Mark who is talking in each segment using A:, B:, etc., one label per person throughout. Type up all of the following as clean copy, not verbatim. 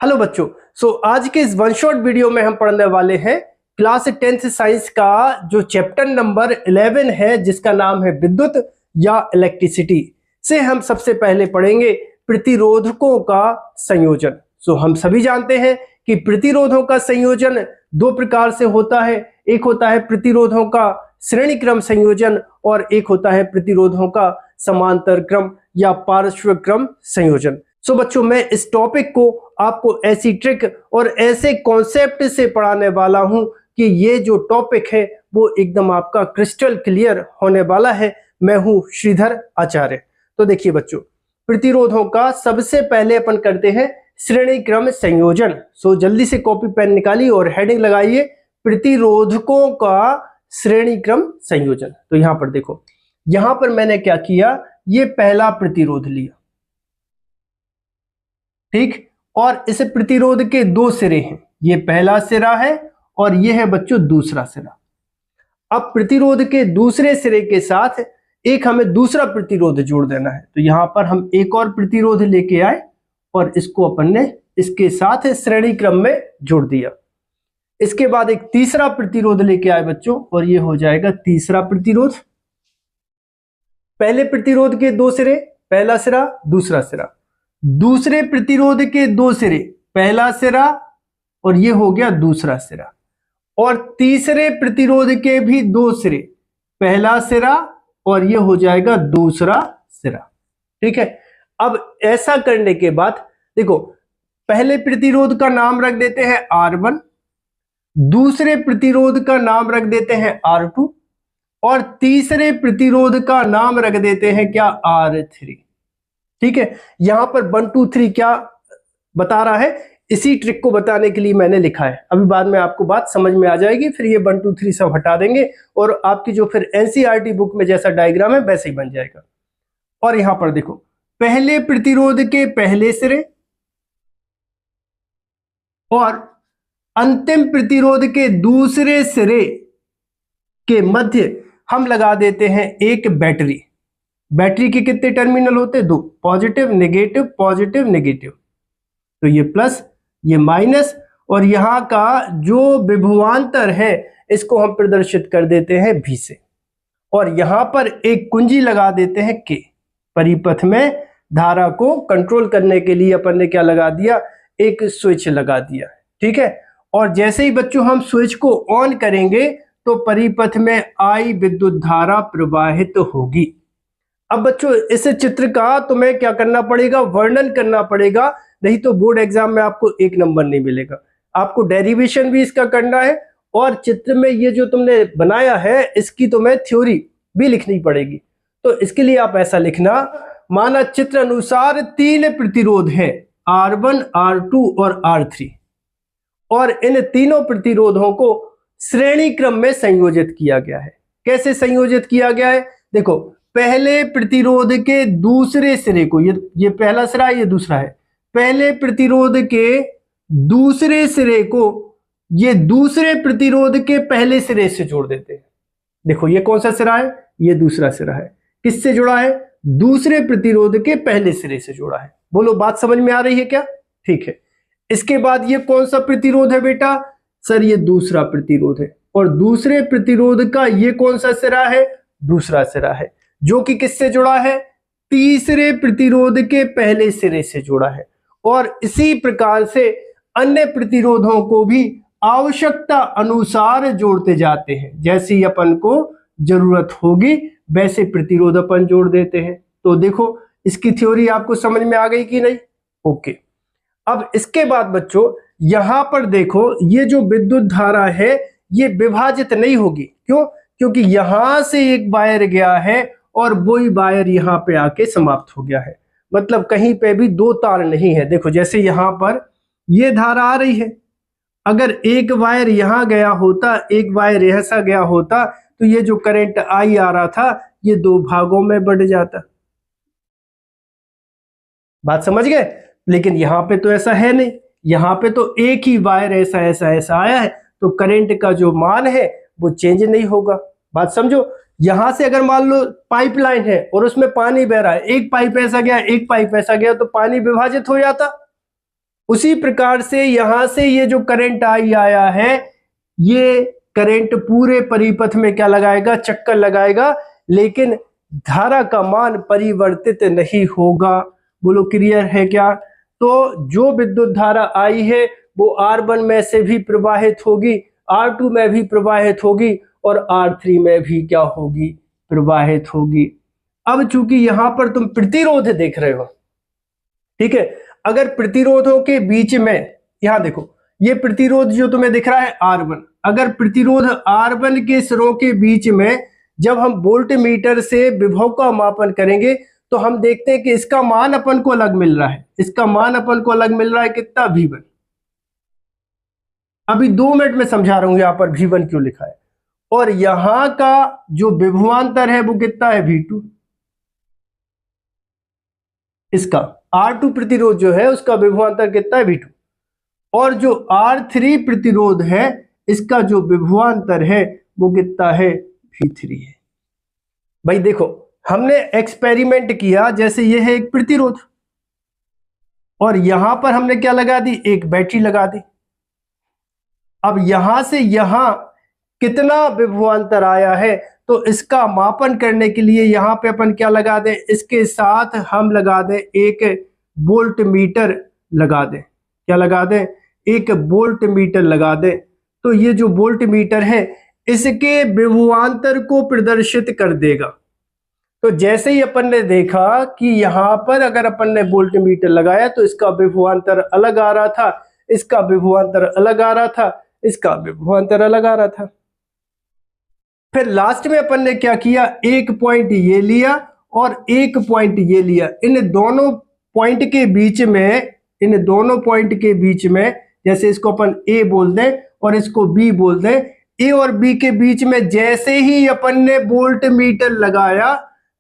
A: Hello बच्चों। आज के इस वन शॉट वीडियो में हम पढ़ने वाले हैं क्लास 10th साइंस का जो चैप्टर नंबर 11 है, जिसका नाम है विद्युत या इलेक्ट्रिसिटी। से हम सबसे पहले पढ़ेंगे प्रतिरोधकों का संयोजन। हम सभी जानते हैं कि प्रतिरोधों का संयोजन दो प्रकार से होता है। एक होता है प्रतिरोधों का श्रेणी क्रम संयोजन और एक होता है प्रतिरोधों का समांतर क्रम या पार्श्व क्रम संयोजन। बच्चों, मैं इस टॉपिक को आपको ऐसी ट्रिक और ऐसे कॉन्सेप्ट से पढ़ाने वाला हूं कि ये जो टॉपिक है वो एकदम आपका क्रिस्टल क्लियर होने वाला है। मैं हूं श्रीधर आचार्य। तो देखिए बच्चों, प्रतिरोधों का सबसे पहले अपन करते हैं श्रेणी क्रम संयोजन। जल्दी से कॉपी पेन निकालिए और हेडिंग लगाइए प्रतिरोधकों का श्रेणी क्रम संयोजन। तो यहां पर देखो, यहां पर मैंने क्या किया, ये पहला प्रतिरोध लिया, ठीक, और इस प्रतिरोध के दो सिरे हैं। ये पहला सिरा है और ये है बच्चों दूसरा सिरा। अब प्रतिरोध के दूसरे सिरे के साथ एक हमें दूसरा प्रतिरोध जोड़ देना है। तो यहां पर हम एक और प्रतिरोध लेके आए और इसको अपन ने इसके साथ श्रेणी क्रम में जोड़ दिया। इसके बाद एक तीसरा प्रतिरोध लेके आए बच्चों, और ये हो जाएगा तीसरा प्रतिरोध। पहले प्रतिरोध के दो सिरे, पहला सिरा दूसरा सिरा, दूसरे प्रतिरोध के दो सिरे, पहला सिरा और ये हो गया दूसरा सिरा, और तीसरे प्रतिरोध के भी दो सिरे, पहला सिरा और ये हो जाएगा दूसरा सिरा। ठीक है। अब ऐसा करने के बाद देखो, पहले प्रतिरोध का नाम रख देते हैं R1, दूसरे प्रतिरोध का नाम रख देते हैं R2 और तीसरे प्रतिरोध का नाम रख देते हैं क्या, R3। ठीक है। यहां पर 1 2 3 क्या बता रहा है, इसी ट्रिक को बताने के लिए मैंने लिखा है। अभी बाद में आपको बात समझ में आ जाएगी, फिर ये 1 2 3 सब हटा देंगे और आपकी जो फिर एनसीईआरटी बुक में जैसा डायग्राम है वैसे ही बन जाएगा। और यहां पर देखो, पहले प्रतिरोध के पहले सिरे और अंतिम प्रतिरोध के दूसरे सिरे के मध्य हम लगा देते हैं एक बैटरी। बैटरी के कितने टर्मिनल होते हैं, दो, पॉजिटिव नेगेटिव, पॉजिटिव नेगेटिव। तो ये प्लस, ये माइनस, और यहां का जो विभवांतर है इसको हम प्रदर्शित कर देते हैं V से, और यहां पर एक कुंजी लगा देते हैं K। परिपथ में धारा को कंट्रोल करने के लिए अपन ने क्या लगा दिया, एक स्विच लगा दिया। ठीक है। और जैसे ही बच्चों हम स्विच को ऑन करेंगे तो परिपथ में I विद्युत धारा प्रवाहित होगी। अब बच्चों, इस चित्र का तुम्हें क्या करना पड़ेगा, वर्णन करना पड़ेगा, नहीं तो बोर्ड एग्जाम में आपको 1 नंबर नहीं मिलेगा। आपको डेरिवेशन भी इसका करना है और चित्र में ये जो तुमने बनाया है इसकी तुम्हें थ्योरी भी लिखनी पड़ेगी। तो इसके लिए आप ऐसा लिखना, माना चित्र अनुसार 3 प्रतिरोध हैं, R1, R2 और R3, और इन तीनों प्रतिरोधों को श्रेणी क्रम में संयोजित किया गया है। कैसे संयोजित किया गया है, देखो, पहले प्रतिरोध के दूसरे सिरे को, ये पहला सिरा है, ये दूसरा है, पहले प्रतिरोध के दूसरे सिरे को ये दूसरे प्रतिरोध के पहले सिरे से जोड़ देते हैं। देखो, ये कौन सा सिरा है, ये दूसरा सिरा है। किससे जुड़ा है, दूसरे प्रतिरोध के पहले सिरे से जुड़ा है। बोलो, बात समझ में आ रही है क्या? ठीक है। इसके बाद ये कौन सा प्रतिरोध है बेटा, सर ये दूसरा प्रतिरोध है, और दूसरे प्रतिरोध का ये कौन सा सिरा है, दूसरा सिरा है, जो कि किससे जुड़ा है, तीसरे प्रतिरोध के पहले सिरे से जुड़ा है। और इसी प्रकार से अन्य प्रतिरोधों को भी आवश्यकता अनुसार जोड़ते जाते हैं। जैसी अपन को जरूरत होगी वैसे प्रतिरोध अपन जोड़ देते हैं। तो देखो, इसकी थ्योरी आपको समझ में आ गई कि नहीं? ओके। अब इसके बाद बच्चों, यहां पर देखो, ये जो विद्युत धारा है ये विभाजित नहीं होगी। क्यों? क्योंकि यहां से एक वायर गया है और वही वायर यहां पे आके समाप्त हो गया है। मतलब कहीं पे भी दो तार नहीं है। देखो, जैसे यहां पर ये धारा आ रही है, अगर एक वायर यहां गया होता, एक वायर ऐसा गया होता, तो ये जो करंट I आ रहा था ये दो भागों में बढ़ जाता। बात समझ गए? लेकिन यहां पे तो ऐसा है नहीं, यहां पे तो एक ही वायर ऐसा ऐसा ऐसा आया है, तो करंट का जो मान है वो चेंज नहीं होगा। बात समझो, यहां से अगर मान लो पाइपलाइन है और उसमें पानी बह रहा है, एक पाइप ऐसा गया, एक पाइप ऐसा गया, तो पानी विभाजित हो जाता। उसी प्रकार से यहां से ये जो करंट आई आया है, ये करंट पूरे परिपथ में क्या लगाएगा, चक्कर लगाएगा, लेकिन धारा का मान परिवर्तित नहीं होगा। बोलो क्लियर है क्या? तो जो विद्युत धारा आई है वो R1 में से भी प्रवाहित होगी, R2 में भी प्रवाहित होगी और R3 में भी क्या होगी, प्रवाहित होगी। अब चूंकि यहां पर तुम प्रतिरोध देख रहे हो, ठीक है, अगर प्रतिरोधों के बीच में, यहां देखो ये प्रतिरोध जो तुम्हें दिख रहा है R1, अगर प्रतिरोध R1 के सिरों के बीच में जब हम वोल्ट मीटर से विभव का मापन करेंगे तो हम देखते हैं कि इसका मान अपन को अलग मिल रहा है, इसका मान अपन को अलग मिल रहा है कितना, V1। अभी 2 मिनट में समझा रहा हूं यहां पर V1 क्यों लिखा है। और यहां का जो विभवांतर है वो कितना है, V2। इसका R2 प्रतिरोध जो है उसका विभवांतर कितना है, V2। और जो R3 प्रतिरोध है इसका जो विभवांतर है वो कितना है, V3 है। भाई देखो हमने एक्सपेरिमेंट किया, जैसे ये है एक प्रतिरोध और यहां पर हमने क्या लगा दी, एक बैटरी लगा दी। अब यहां से यहां कितना विभवांतर आया है तो इसका मापन करने के लिए यहां पे अपन क्या लगा दें, इसके साथ हम लगा दें एक वोल्ट मीटर लगा दें। क्या लगा दें, एक वोल्ट मीटर लगा दें। तो ये जो वोल्ट मीटर है इसके विभवांतर को प्रदर्शित कर देगा। तो जैसे ही अपन ने देखा कि यहां पर अगर अपन ने वोल्ट मीटर लगाया तो इसका विभवांतर अलग आ रहा था, इसका विभवांतर अलग आ रहा था, इसका विभवांतर अलग आ रहा था। फिर लास्ट में अपन ने क्या किया, एक पॉइंट ये लिया और एक पॉइंट ये लिया। इन दोनों पॉइंट के बीच में, इन दोनों पॉइंट के बीच में, जैसे इसको अपन ए बोल दें और इसको बी बोल दें, ए और बी के बीच में जैसे ही अपन ने वोल्ट मीटर लगाया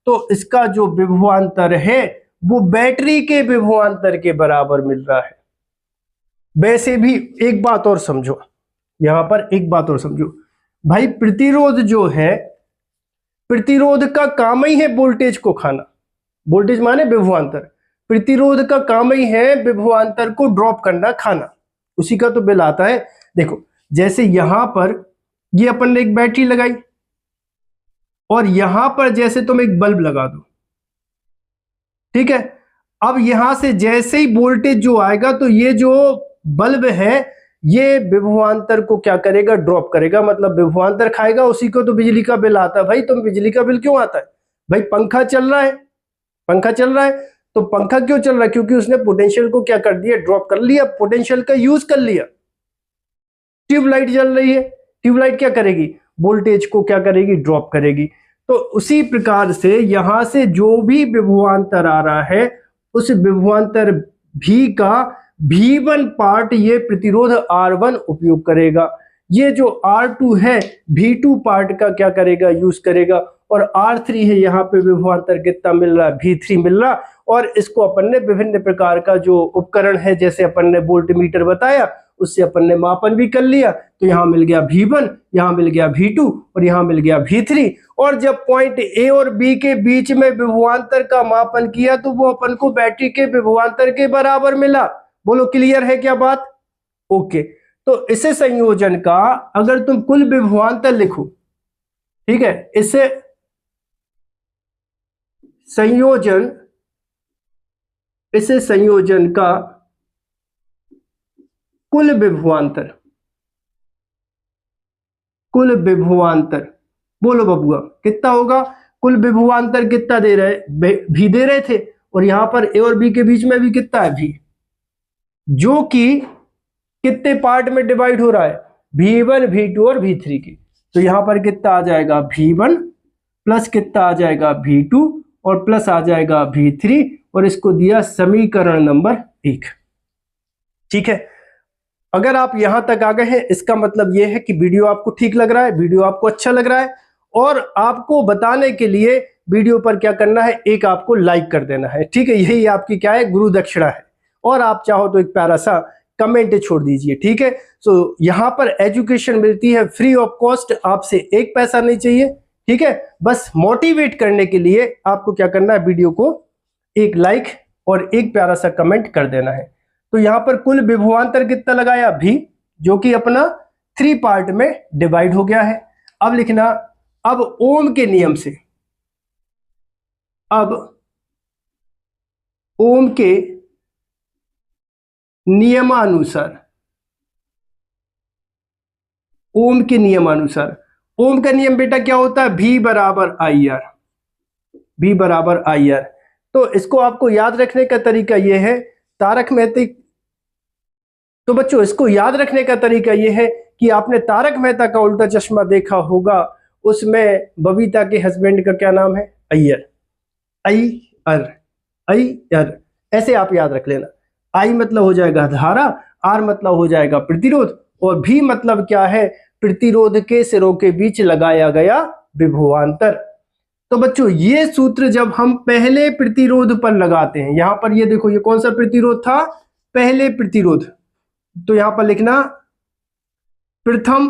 A: तो इसका जो विभवांतर है वो बैटरी के विभवांतर के बराबर मिल रहा है। वैसे भी एक बात और समझो, यहां पर एक बात और समझो भाई, प्रतिरोध जो है, प्रतिरोध का काम ही है वोल्टेज को खाना। वोल्टेज माने विभवांतर, प्रतिरोध का काम ही है विभवांतर को ड्रॉप करना, खाना, उसी का तो बिल आता है। देखो जैसे यहां पर ये अपन ने एक बैटरी लगाई और यहां पर जैसे तुम एक बल्ब लगा दो, ठीक है। अब यहां से जैसे ही वोल्टेज जो आएगा तो ये जो बल्ब है ये विभवांतर को क्या करेगा, ड्रॉप करेगा, मतलब विभवांतर खाएगा, उसी को तो बिजली का बिल आता है। भाई तुम बिजली का बिल क्यों आता है, भाई पंखा चल रहा है, पंखा चल रहा है तो पंखा क्यों चल रहा है, क्योंकि उसने पोटेंशियल को क्या कर दिया, ड्रॉप कर लिया, पोटेंशियल का यूज कर लिया। ट्यूबलाइट जल रही है, ट्यूबलाइट क्या करेगी, वोल्टेज को क्या करेगी, ड्रॉप करेगी। तो उसी प्रकार से यहां से जो भी विभवांतर आ रहा है उस विभवांतर भी का V1 पार्ट ये प्रतिरोध R1 उपयोग करेगा, ये जो R2 है V2 पार्ट का क्या करेगा, यूज करेगा, और R3 है यहाँ पे विभवांतर कितना मिल रहा है, V3 मिल रहा। और इसको अपन ने विभिन्न प्रकार का जो उपकरण है, जैसे अपन ने वोल्ट मीटर बताया, उससे अपन ने मापन भी कर लिया। तो यहाँ मिल गया V1, यहाँ मिल गया V2 और यहाँ मिल गया V3। और जब पॉइंट A और B के बीच में विभवांतर का मापन किया तो वो अपन को बैटरी के विभवांतर के बराबर मिला। बोलो क्लियर है क्या बात? ओके। तो इसे संयोजन का अगर तुम कुल विभवांतर लिखो, ठीक है, इसे संयोजन, इसे संयोजन का कुल विभवांतर, कुल विभवांतर, बोलो बबुआ कितना होगा, कुल विभवांतर कितना दे रहे, भी दे रहे थे, और यहां पर ए और बी के बीच में भी कितना है, भी, जो कि कितने पार्ट में डिवाइड हो रहा है, V1, V2 और V3 की। तो यहां पर कितना आ जाएगा, V1 प्लस कितना आ जाएगा, V2 और प्लस आ जाएगा V3, और इसको दिया समीकरण नंबर 1। ठीक है, अगर आप यहां तक आ गए हैं इसका मतलब यह है कि वीडियो आपको ठीक लग रहा है, वीडियो आपको अच्छा लग रहा है, और आपको बताने के लिए वीडियो पर क्या करना है, एक आपको लाइक कर देना है। ठीक है, यही आपकी क्या है, गुरु दक्षिणा है। और आप चाहो तो एक प्यारा सा कमेंट छोड़ दीजिए। ठीक है, सो यहां पर एजुकेशन मिलती है फ्री ऑफ कॉस्ट, आपसे एक पैसा नहीं चाहिए। ठीक है, बस मोटिवेट करने के लिए आपको क्या करना है, वीडियो को एक लाइक और एक प्यारा सा कमेंट कर देना है। तो यहां पर कुल विभवांतर कितना लगाया भी, जो कि अपना 3 पार्ट में डिवाइड हो गया है। अब लिखना, अब ओम के नियम से, अब ओम के नियमानुसार, ओम के नियमानुसार, ओम का नियम बेटा क्या होता है, V बराबर आई आर, V बराबर आई आर। तो इसको आपको याद रखने का तरीका यह है, तारक मेहता, तो बच्चों इसको याद रखने का तरीका यह है कि आपने तारक मेहता का उल्टा चश्मा देखा होगा, उसमें बबीता के हस्बैंड का क्या नाम है, अय्यर, अय्यर, ऐसे आप याद रख लेना। आई मतलब हो जाएगा धारा, आर मतलब हो जाएगा प्रतिरोध, और भी मतलब क्या है, प्रतिरोध के सिरों के बीच लगाया गया विभवांतर। तो बच्चों ये सूत्र जब हम पहले प्रतिरोध पर लगाते हैं, यहां पर ये देखो, ये कौन सा प्रतिरोध था, पहले प्रतिरोध, तो यहां पर लिखना प्रथम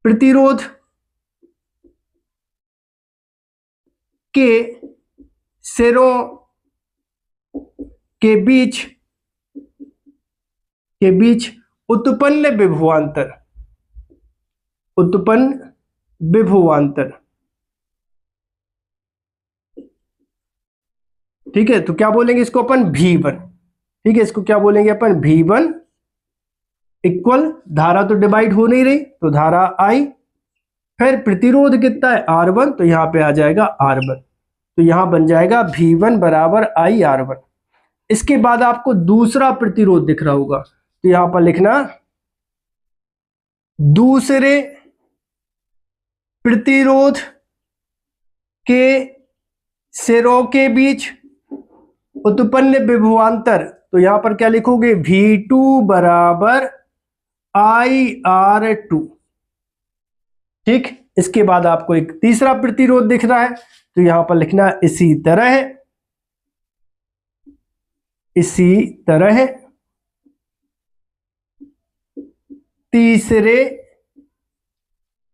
A: प्रतिरोध के सिरों के बीच उत्पन्न विभवांतर, उत्पन्न विभवांतर, ठीक है। तो क्या बोलेंगे इसको अपन, V1, ठीक है, इसको क्या बोलेंगे अपन, V1 इक्वल, धारा तो डिवाइड हो नहीं रही तो धारा I, फिर प्रतिरोध कितना है R1, तो यहां पे आ जाएगा R1, तो यहां बन जाएगा V1 बराबर I R1। इसके बाद आपको दूसरा प्रतिरोध दिख रहा होगा, तो यहां पर लिखना दूसरे प्रतिरोध के सिरों के बीच उत्पन्न विभवांतर, तो यहां पर क्या लिखोगे, V2 बराबर IR2, ठीक। इसके बाद आपको एक तीसरा प्रतिरोध दिख रहा है, तो यहां पर लिखना इसी तरह तीसरे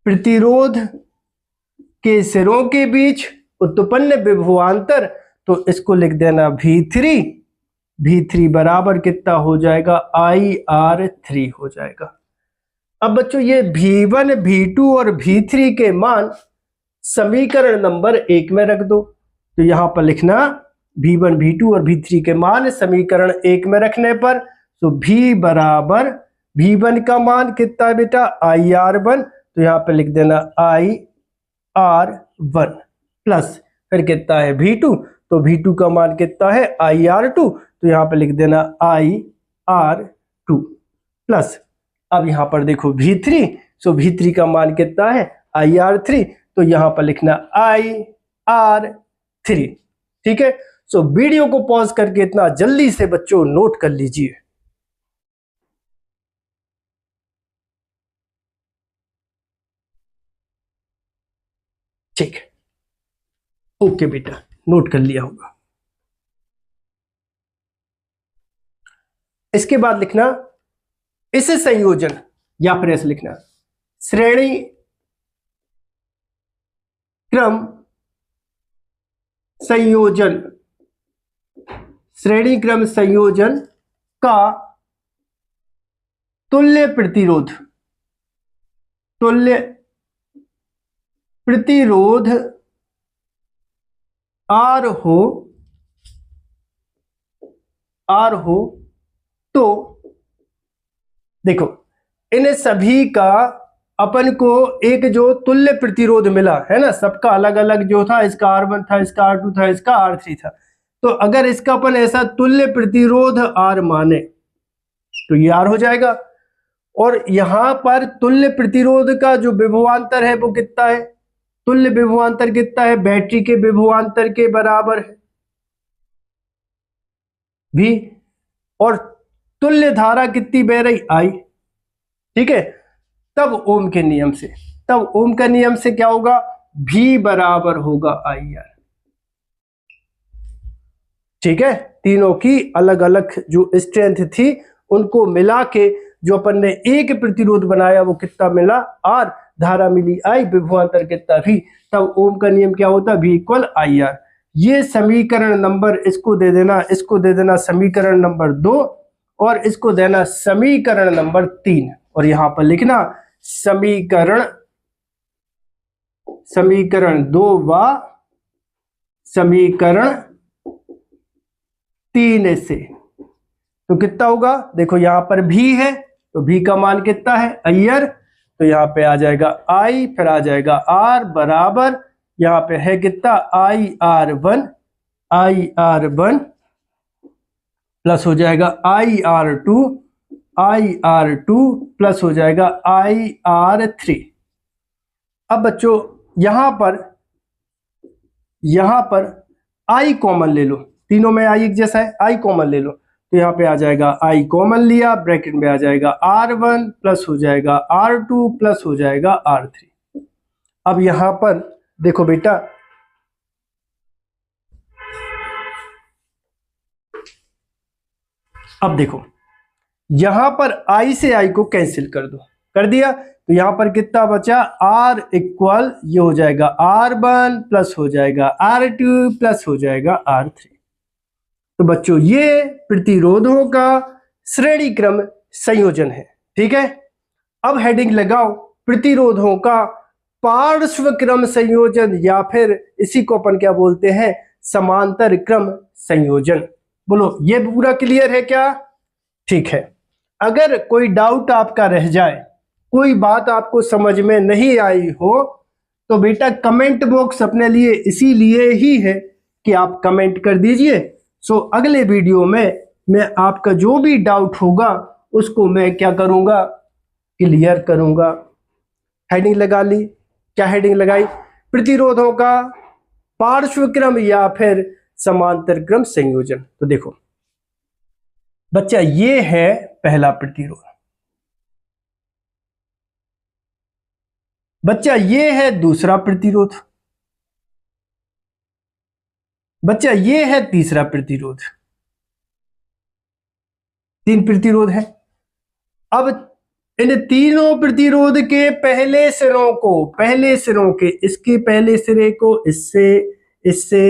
A: प्रतिरोध के सिरों के बीच उत्पन्न विभवांतर, तो इसको लिख देना V3 बराबर कितना हो जाएगा, IR3 हो जाएगा। अब बच्चों ये V1, V2 और V3 के मान समीकरण नंबर 1 में रख दो, तो यहां पर लिखना V1, V2 और V3 के मान समीकरण 1 में रखने पर, तो V बराबर, V1 का मान कितना है बेटा, IR1, तो यहां पर लिख देना IR1 प्लस, फिर कितना है V2, तो V2 का मान कितना है IR2, तो यहां पर लिख देना IR2 प्लस, अब यहां पर देखो V3, सो V3 का मान कितना है IR3, तो यहां पर लिखना IR3, ठीक है। सो वीडियो को पॉज करके इतना जल्दी से बच्चों नोट कर लीजिए। ठीक है, ओके बेटा, नोट कर लिया होगा। इसके बाद लिखना इस संयोजन, या फिर ऐसे लिखना श्रेणी क्रम संयोजन, श्रेणी क्रम संयोजन का तुल्य प्रतिरोध R हो तो देखो इन सभी का अपन को एक जो तुल्य प्रतिरोध मिला है ना, सबका अलग अलग जो था, इसका R1 था, इसका R2 था, इसका R3 था, तो अगर इसका अपन ऐसा तुल्य प्रतिरोध R माने तो ये R हो जाएगा, और यहां पर तुल्य प्रतिरोध का जो विभवांतर है वो कितना है, तुल्य विभवांतर कितना है, बैटरी के विभवांतर के बराबर है भी, और तुल्य धारा कितनी बह रही, I, ठीक है। तब ओम के नियम से, तब ओम का नियम से क्या होगा, V बराबर होगा IR, ठीक है। तीनों की अलग अलग जो स्ट्रेंथ थी उनको मिला के जो अपन ने एक प्रतिरोध बनाया वो कितना मिला, R, धारा मिली I, विभवांतर कितना V, तब ओम का नियम क्या होता है, V इक्वल IR। ये समीकरण नंबर इसको दे देना, इसको दे देना समीकरण नंबर 2 और इसको देना समीकरण नंबर 3 और यहां पर लिखना समीकरण 2 व समीकरण 3 से। तो कितना होगा, देखो यहां पर भी है तो भी का मान कितना है अय्यर, तो यहां पे आ जाएगा आई, फिर आ जाएगा आर बराबर यहां पे है कितना IR1 प्लस हो जाएगा IR2 प्लस हो जाएगा IR3। अब बच्चों यहां पर आई कॉमन ले लो, तीनों में आई एक जैसा है, आई कॉमन ले लो, तो यहाँ पे आ जाएगा आई कॉमन लिया, ब्रैकेट में आ जाएगा R1 प्लस हो जाएगा R2 प्लस हो जाएगा R3। अब यहां पर देखो बेटा, अब देखो यहां पर आई से आई को कैंसिल कर दो, कर दिया, तो यहां पर कितना बचा R इक्वल ये हो जाएगा R1 प्लस हो जाएगा R2 प्लस हो जाएगा R3। तो बच्चों ये प्रतिरोधों का श्रेणी क्रम संयोजन है, ठीक है। अब हेडिंग लगाओ प्रतिरोधों का पार्श्व क्रम संयोजन या फिर इसी को अपन क्या बोलते हैं समांतर क्रम संयोजन। बोलो ये पूरा क्लियर है क्या? ठीक है। अगर कोई डाउट आपका रह जाए, कोई बात आपको समझ में नहीं आई हो, तो बेटा कमेंट बॉक्स अपने लिए इसीलिए ही है कि आप कमेंट कर दीजिए। सो अगले वीडियो में मैं आपका जो भी डाउट होगा उसको मैं क्या करूंगा, क्लियर करूंगा। हेडिंग लगा ली, क्या हेडिंग लगाई? प्रतिरोधों का पार्श्व क्रम या फिर समांतर क्रम संयोजन। तो देखो बच्चा ये है पहला प्रतिरोध, बच्चा ये है दूसरा प्रतिरोध, बच्चा ये है तीसरा प्रतिरोध, 3 प्रतिरोध है। अब इन तीनों प्रतिरोध के पहले सिरों के इसके पहले सिरे को इससे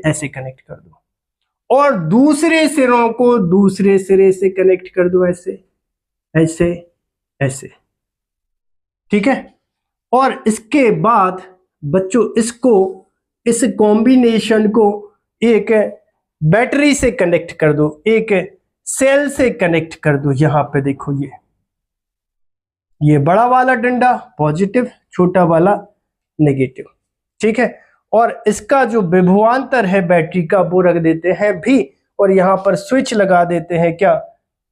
A: ऐसे कनेक्ट कर दो और दूसरे सिरों को दूसरे सिरे से कनेक्ट कर दो, ऐसे, ठीक है। और इसके बाद बच्चों इस कॉम्बिनेशन को एक बैटरी से कनेक्ट कर दो, एक सेल से कनेक्ट कर दो। यहां पे देखो ये बड़ा वाला डंडा पॉजिटिव, छोटा वाला नेगेटिव, ठीक है। और इसका जो विभवांतर है बैटरी का वो रख देते हैं भी, और यहां पर स्विच लगा देते हैं, क्या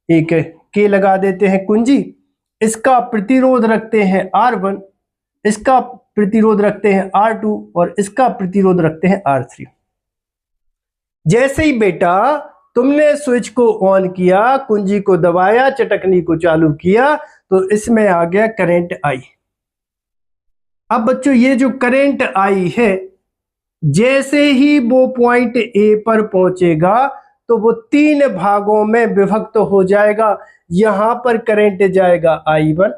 A: एक के लगा देते हैं कुंजी। इसका प्रतिरोध रखते हैं R1, इसका प्रतिरोध रखते हैं R2 और इसका प्रतिरोध रखते हैं R3। जैसे ही बेटा तुमने स्विच को ऑन किया, कुंजी को दबाया, चटकनी को चालू किया, तो इसमें आ गया करंट आई। अब बच्चों ये जो करंट आई है, जैसे ही वो पॉइंट ए पर पहुंचेगा तो वो 3 भागों में विभक्त हो जाएगा। यहां पर करंट जाएगा I1,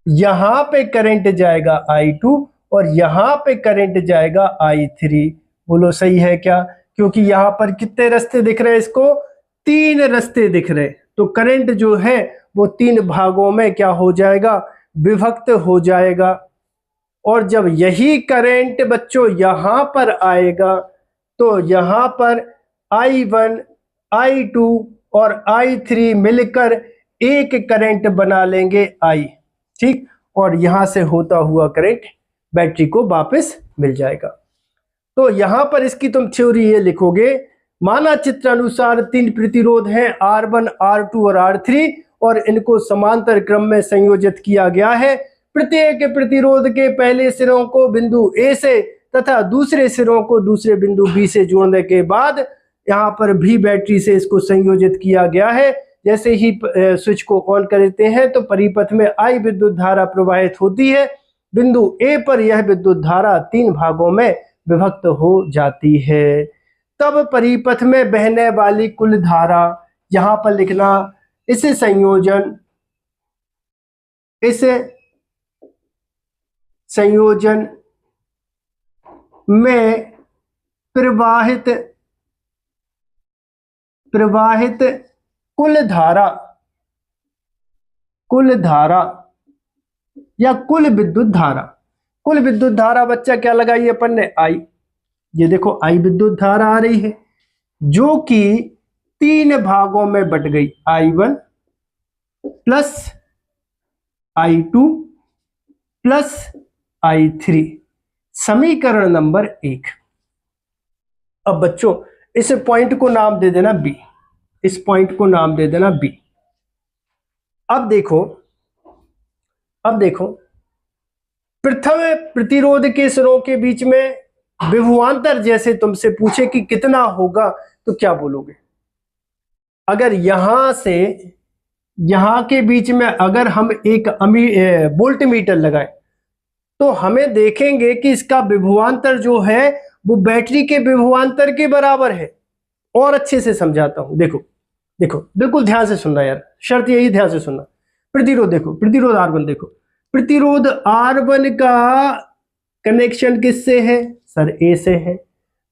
A: यहां पे करंट जाएगा I2 और यहां पे करंट जाएगा I3। बोलो सही है क्या? क्योंकि यहां पर कितने रास्ते दिख रहे हैं, इसको 3 रास्ते दिख रहे, तो करंट जो है वो 3 भागों में क्या हो जाएगा, विभक्त हो जाएगा। और जब यही करंट बच्चों यहां पर आएगा तो यहां पर I1, I2 और I3 मिलकर एक करंट बना लेंगे I, ठीक। और यहां से होता हुआ करंट बैटरी को वापस मिल जाएगा। तो यहां पर इसकी तुम थ्योरी ये लिखोगे, माना चित्र अनुसार 3 प्रतिरोध हैं R1, R2 और R3 और इनको समांतर क्रम में संयोजित किया गया है। प्रत्येक प्रतिरोध के पहले सिरों को बिंदु A से तथा दूसरे सिरों को दूसरे बिंदु B से जोड़ने के बाद यहाँ पर भी बैटरी से इसको संयोजित किया गया है। जैसे ही स्विच को ऑन करते हैं तो परिपथ में I विद्युत धारा प्रवाहित होती है। बिंदु A पर यह विद्युत धारा 3 भागों में विभक्त हो जाती है। तब परिपथ में बहने वाली कुल धारा, यहां पर लिखना इस संयोजन में प्रवाहित प्रवाहित कुल धारा या कुल विद्युत धारा। कुल विद्युत धारा बच्चा क्या लगाई अपन ने, आई। ये देखो आई विद्युत धारा आ रही है जो कि 3 भागों में बट गई, I1 plus I2 plus I3, समीकरण नंबर 1। अब बच्चों इस पॉइंट को नाम दे देना B, इस पॉइंट को नाम दे देना B। अब देखो प्रथम प्रतिरोध के सिरों के बीच में विभवांतर जैसे तुमसे पूछे कि कितना होगा तो क्या बोलोगे। अगर यहां से यहां के बीच में अगर हम एक वोल्ट मीटर लगाएं तो हमें देखेंगे कि इसका विभवांतर जो है वो बैटरी के विभवांतर के बराबर है। और अच्छे से समझाता हूं, देखो बिल्कुल ध्यान से सुनना यार, शर्त यही ध्यान से सुनना। प्रतिरोध देखो, प्रतिरोध R1 देखो, प्रतिरोध R1 का कनेक्शन किससे है सर, A से है।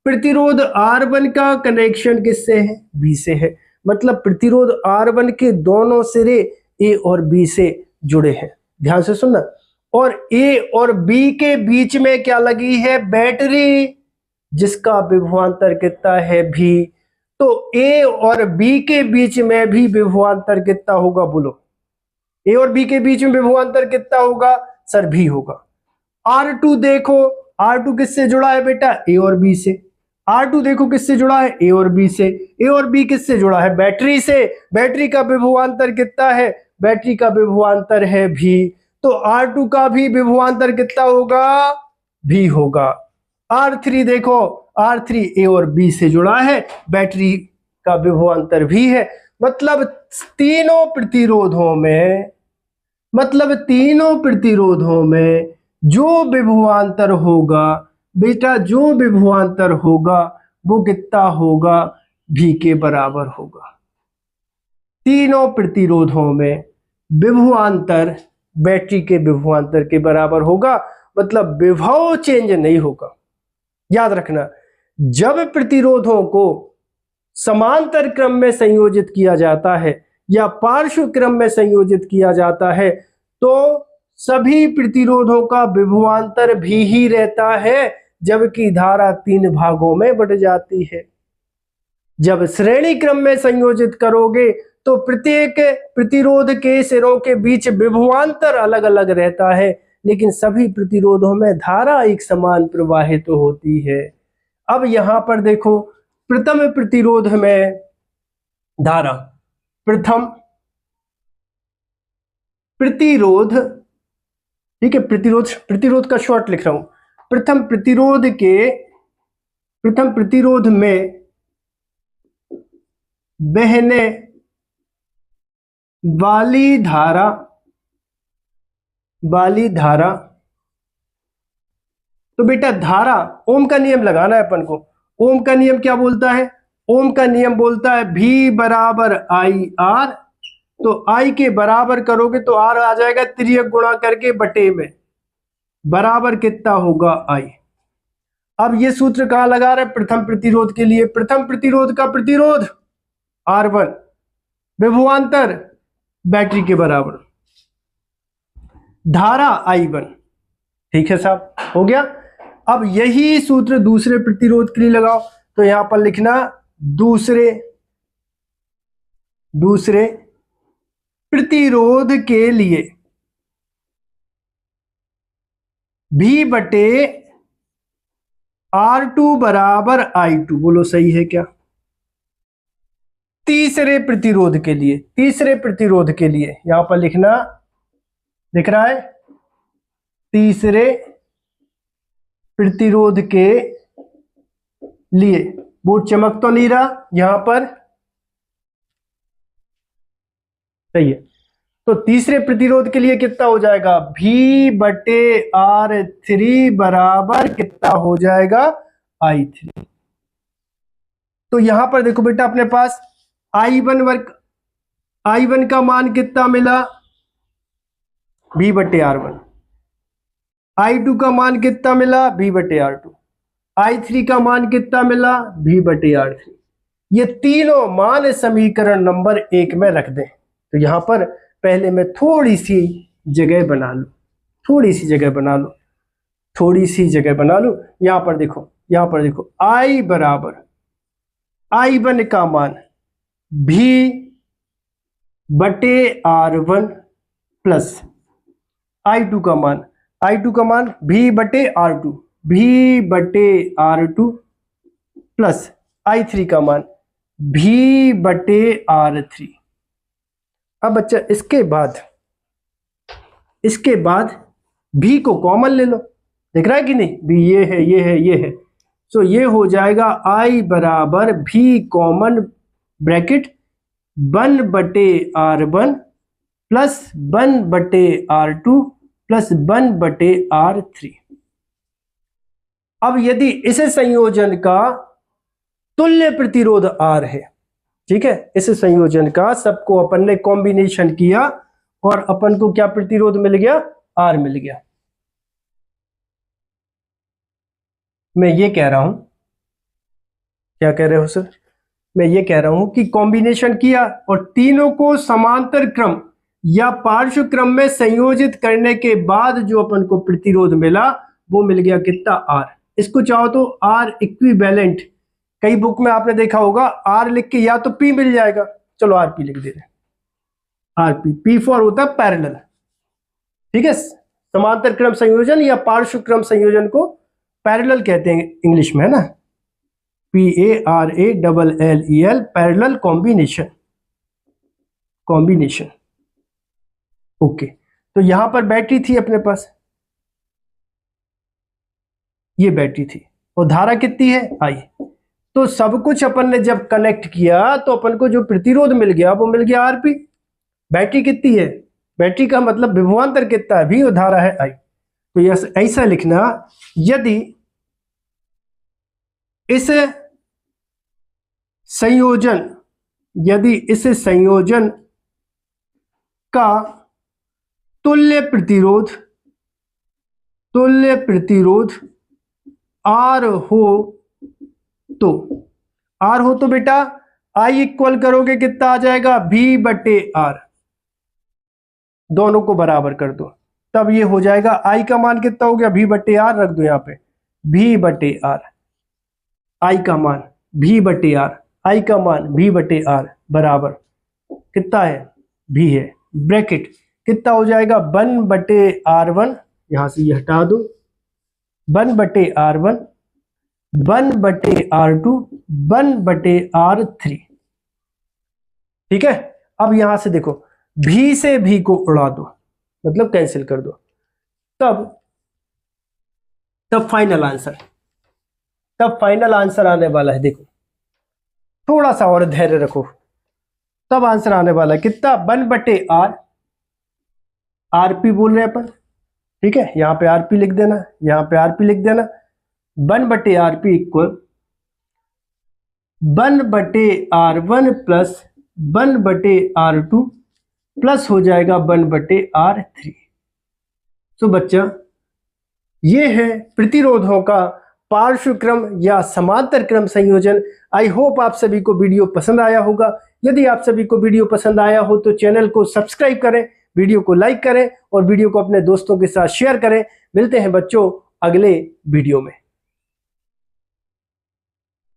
A: प्रतिरोध R1 का कनेक्शन किससे है, B से है। मतलब प्रतिरोध R1 के दोनों सिरे A और B से जुड़े हैं, ध्यान से सुनना। और A और B के बीच में क्या लगी है, बैटरी, जिसका विभवांतर कितना है V। तो A और B के बीच में भी विभवांतर कितना होगा बोलो, A और B के बीच में विभवांतर कितना होगा सर, V होगा। R2 देखो, R2 किससे जुड़ा है बेटा, A और B से। R2 देखो किससे जुड़ा है, A और B से। A और B किससे जुड़ा है, बैटरी से। बैटरी का विभवांतर कितना है, बैटरी का विभवांतर है V। तो R2 का भी विभवांतर कितना होगा, V होगा। R3 देखो, R3 A और B से जुड़ा है, बैटरी का विभवांतर V है। मतलब तीनों प्रतिरोधों में जो विभवांतर होगा बेटा, जो विभवांतर होगा वो कितना होगा, V के बराबर होगा। तीनों प्रतिरोधों में विभवांतर बैटरी के विभवांतर के बराबर होगा, मतलब विभव चेंज नहीं होगा। याद रखना, जब प्रतिरोधों को समांतर क्रम में संयोजित किया जाता है या पार्श्व क्रम में संयोजित किया जाता है तो सभी प्रतिरोधों का विभवांतर भी ही रहता है, जबकि धारा 3 भागों में बट जाती है। जब श्रेणी क्रम में संयोजित करोगे तो प्रत्येक प्रतिरोध के सिरों के बीच विभवांतर अलग अलग रहता है, लेकिन सभी प्रतिरोधों में धारा एक समान प्रवाहित तो होती है। अब यहां पर देखो, प्रथम प्रतिरोध में धारा, प्रथम प्रतिरोध, ठीक है, प्रतिरोध का शॉर्ट लिख रहा हूं। प्रथम प्रतिरोध में बहने वाली धारा, तो बेटा धारा, ओम का नियम लगाना है अपन को। ओम का नियम क्या बोलता है, ओम का नियम बोलता है V बराबर IR। तो I के बराबर करोगे तो R आ जाएगा, तिर्यक गुणा करके बटे में, बराबर कितना होगा I। अब ये सूत्र कहां लगा रहे, प्रथम प्रतिरोध के लिए। प्रथम प्रतिरोध का प्रतिरोध R1, विभवांतर बैटरी के बराबर, धारा I1। ठीक है साहब, हो गया। अब यही सूत्र दूसरे प्रतिरोध के लिए लगाओ, तो यहां पर लिखना दूसरे प्रतिरोध के लिए V बटे R2 बराबर I2। बोलो सही है क्या। तीसरे प्रतिरोध के लिए यहां पर लिखना, दिख रहा है, तीसरे प्रतिरोध के लिए, बोर्ड चमक तो नहीं रहा यहां पर, सही है। तो तीसरे प्रतिरोध के लिए कितना हो जाएगा, V बटे R3 बराबर कितना हो जाएगा, I3। तो यहां पर देखो बेटा, अपने पास I1 का मान कितना मिला, V बटे R1। I2 का मान कितना मिला, V बटे R2। I3 का मान कितना मिला, V/R3। ये तीनों मान समीकरण नंबर 1 में रख दें। तो यहां पर पहले मैं थोड़ी सी जगह बना लूं, थोड़ी सी जगह बना लूं, थोड़ी सी जगह बना लूं। यहां पर देखो, यहां पर देखो, I बराबर I1 का मान V/R1 प्लस I2 का मान, I2 का मान V/R2, V/R2 प्लस I3 का मान V/R3। अब बच्चा इसके बाद V को कॉमन ले लो, दिख रहा है कि नहीं, V ये है, ये है, ये है। तो ये हो जाएगा I बराबर V common bracket 1/R1 plus 1/R2 plus 1/R3। अब यदि इस संयोजन का तुल्य प्रतिरोध R है, ठीक है, इस संयोजन का सबको अपन ने कॉम्बिनेशन किया और अपन को क्या प्रतिरोध मिल गया, R मिल गया। मैं ये कह रहा हूं, क्या कह रहे हो सर, मैं ये कह रहा हूं कि कॉम्बिनेशन किया और तीनों को समांतर क्रम या पार्श्व क्रम में संयोजित करने के बाद जो अपन को प्रतिरोध मिला वो मिल गया कितना, R। इसको चाहो तो R इक्विवेलेंट, कई बुक में आपने देखा होगा R लिख के या तो P मिल जाएगा, चलो RP लिख दे रहे हैं, RP, P फॉर होता है पैरेलल, ठीक है, समांतर क्रम संयोजन या पार्श्व क्रम संयोजन को पैरेलल कहते हैं इंग्लिश में, है ना, PARALLEL, parallel combination, combination. Okay, तो यहां पर बैटरी थी अपने पास, ये बैटरी थी और धारा कितनी है, I। तो सब कुछ अपन ने जब कनेक्ट किया तो अपन को जो प्रतिरोध मिल गया वो मिल गया RP। बैटरी कितनी है, बैटरी का मतलब विभवांतर कितना है, V, और धारा है I। तो यह ऐसा लिखना, यदि इस संयोजन का तुल्य प्रतिरोध R हो तो बेटा I इक्वल करोगे कितना आ जाएगा, V/R, दोनों को बराबर कर दो, तब ये हो जाएगा I का मान कितना हो गया, V/R, रख दो यहाँ पे V/R, I का मान V/R, I का मान V/R बराबर कितना है, V है, ब्रैकेट कितना हो जाएगा, 1/R1, यहां से ये हटा दो, 1/R1, 1/R2, 1/R3, ठीक है। अब यहां से देखो, V से V को उड़ा दो, मतलब कैंसिल कर दो, तब फाइनल आंसर आने वाला है। देखो थोड़ा सा और धैर्य रखो, तब आंसर आने वाला है कितना, 1/R, RP बोल रहे हैं अपन, ठीक है, यहां पे RP लिख देना, यहां पे RP लिख देना, 1/RP equal 1/R1 plus 1/R2 plus हो जाएगा 1/R3। तो बच्चा ये है प्रतिरोधों का पार्श्व क्रम या समांतर क्रम संयोजन। आई होप आप सभी को वीडियो पसंद आया होगा। यदि आप सभी को वीडियो पसंद आया हो तो चैनल को सब्सक्राइब करें, वीडियो को लाइक करें और वीडियो को अपने दोस्तों के साथ शेयर करें। मिलते हैं बच्चों अगले वीडियो में।